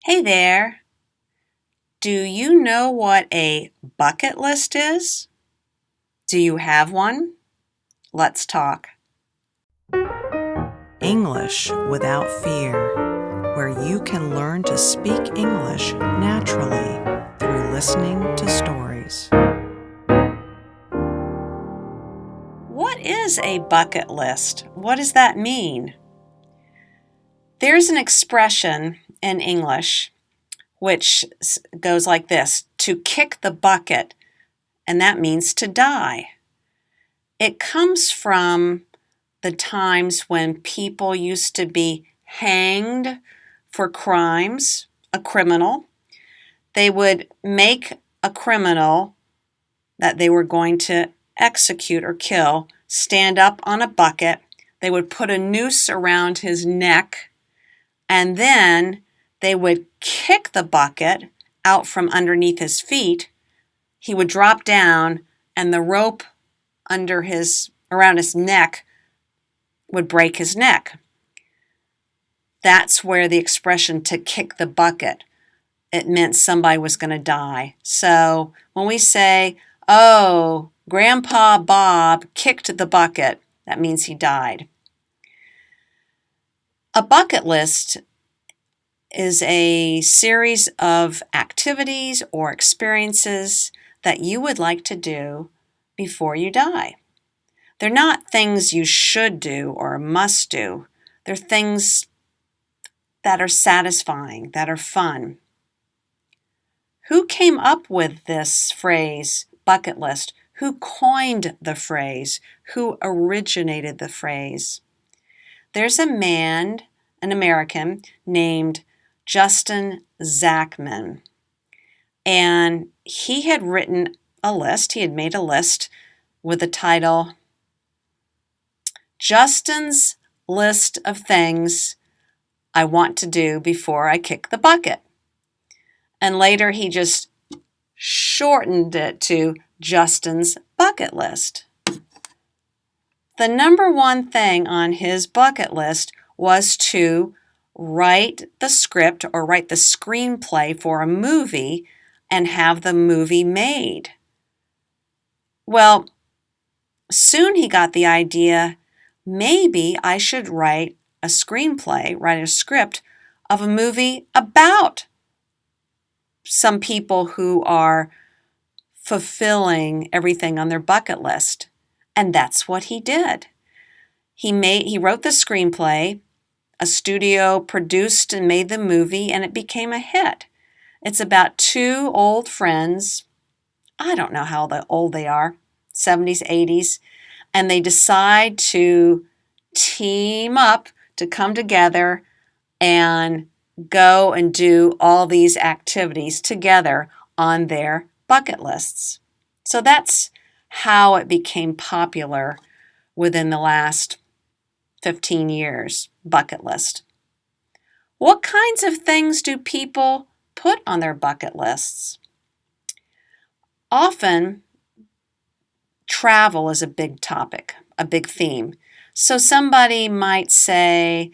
Hey there. Do you know what a bucket list is? Do you have one? Let's talk. English Without Fear, where you can learn to speak English naturally through listening to stories. What is a bucket list? What does that mean? There's an expression in English which goes like this: to kick the bucket, and that means to die. It comes from the times when people used to be hanged for crimes, a criminal. They would make a criminal that they were going to execute or kill stand up on a bucket. They would put a noose around his neck, and then they would kick the bucket out from underneath his feet. He would drop down, and the rope around his neck would break his neck. That's where the expression "to kick the bucket," it meant somebody was going to die. So when we say, "Oh, Grandpa Bob kicked the bucket," that means he died. A bucket list is a series of activities or experiences that you would like to do before you die. They're not things you should do or must do. They're things that are satisfying, that are fun. Who came up with this phrase, bucket list? Who coined the phrase? Who originated the phrase? There's a man, an American, named Justin Zachman. And he had written a list. He had made a list with the title, Justin's List of Things I Want to Do Before I Kick the Bucket. And later he just shortened it to Justin's Bucket List. The number one thing on his bucket list was to write the script or write the screenplay for a movie and have the movie made. Well, soon he got the idea, maybe I should write a screenplay, write a script of a movie about some people who are fulfilling everything on their bucket list. And that's what he did. He wrote the screenplay, a studio produced and made the movie, and it became a hit. It's about two old friends. I don't know how old they are, 70s, 80s, and they decide to team up to come together and go and do all these activities together on their bucket lists. So that's how it became popular within the last 15 years, bucket list. What kinds of things do people put on their bucket lists? Often, travel is a big topic, a big theme. So somebody might say,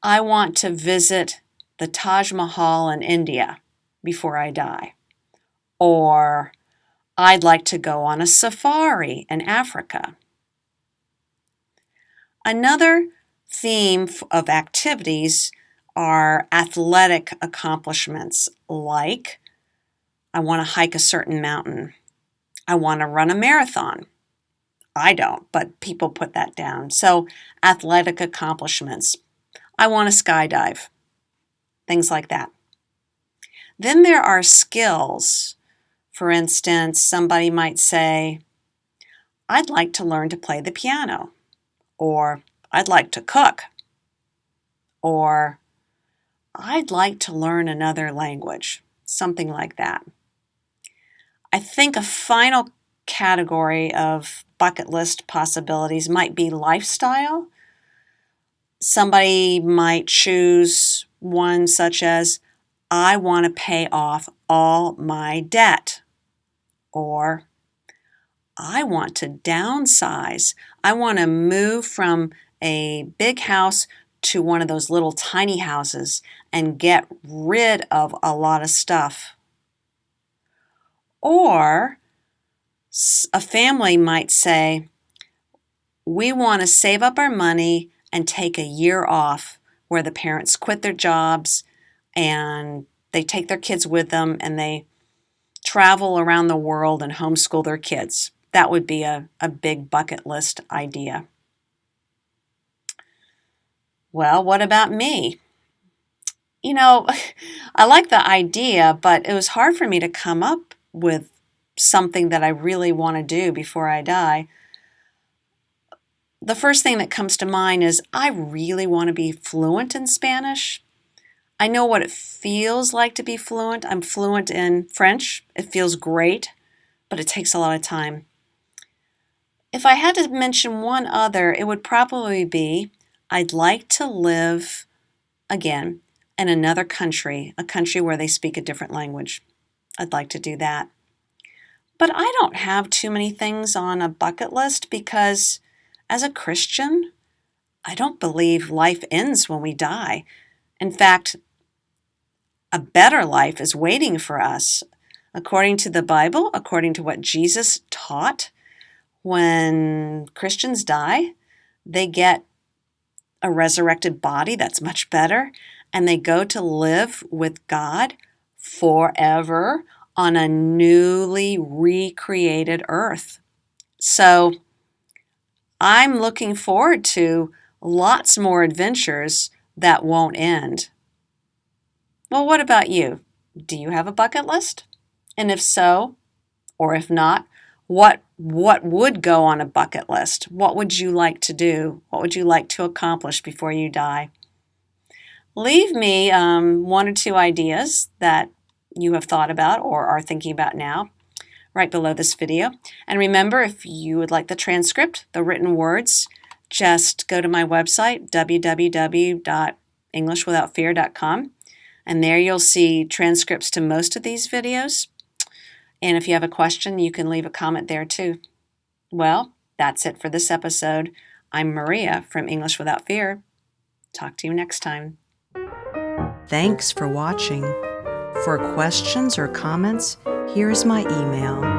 I want to visit the Taj Mahal in India before I die. Or, I'd like to go on a safari in Africa. Another theme of activities are athletic accomplishments, like I want to hike a certain mountain. I want to run a marathon. I don't, but people put that down. So athletic accomplishments. I want to skydive. Things like that. Then there are skills. For instance, somebody might say, I'd like to learn to play the piano. Or I'd like to cook. Or I'd like to learn another language. Something like that. I think a final category of bucket list possibilities might be lifestyle. Somebody might choose one such as, I want to pay off all my debt. Or, I want to downsize. I want to move from a big house to one of those little tiny houses and get rid of a lot of stuff. Or a family might say, we want to save up our money and take a year off where the parents quit their jobs and they take their kids with them and they travel around the world and homeschool their kids. That would be a big bucket list idea. Well, what about me? You know, I like the idea, but it was hard for me to come up with something that I really want to do before I die. The first thing that comes to mind is I really want to be fluent in Spanish. I know what it feels like to be fluent. I'm fluent in French. It feels great, but it takes a lot of time. If I had to mention one other, it would probably be I'd like to live, again, in another country, a country where they speak a different language. I'd like to do that. But I don't have too many things on a bucket list because as a Christian, I don't believe life ends when we die. In fact, a better life is waiting for us. According to the Bible, according to what Jesus taught, when Christians die, they get a resurrected body that's much better, and they go to live with God forever on a newly recreated earth. So I'm looking forward to lots more adventures that won't end. Well, what about you? Do you have a bucket list? And if so, or if not, what would go on a bucket list? What would you like to do? What would you like to accomplish before you die? Leave me one or two ideas that you have thought about or are thinking about now right below this video. And remember, if you would like the transcript, the written words, just go to my website, www.englishwithoutfear.com, and there you'll see transcripts to most of these videos. And if you have a question, you can leave a comment there too. Well, that's it for this episode. I'm Maria from English Without Fear. Talk to you next time. Thanks for watching. For questions or comments, here is my email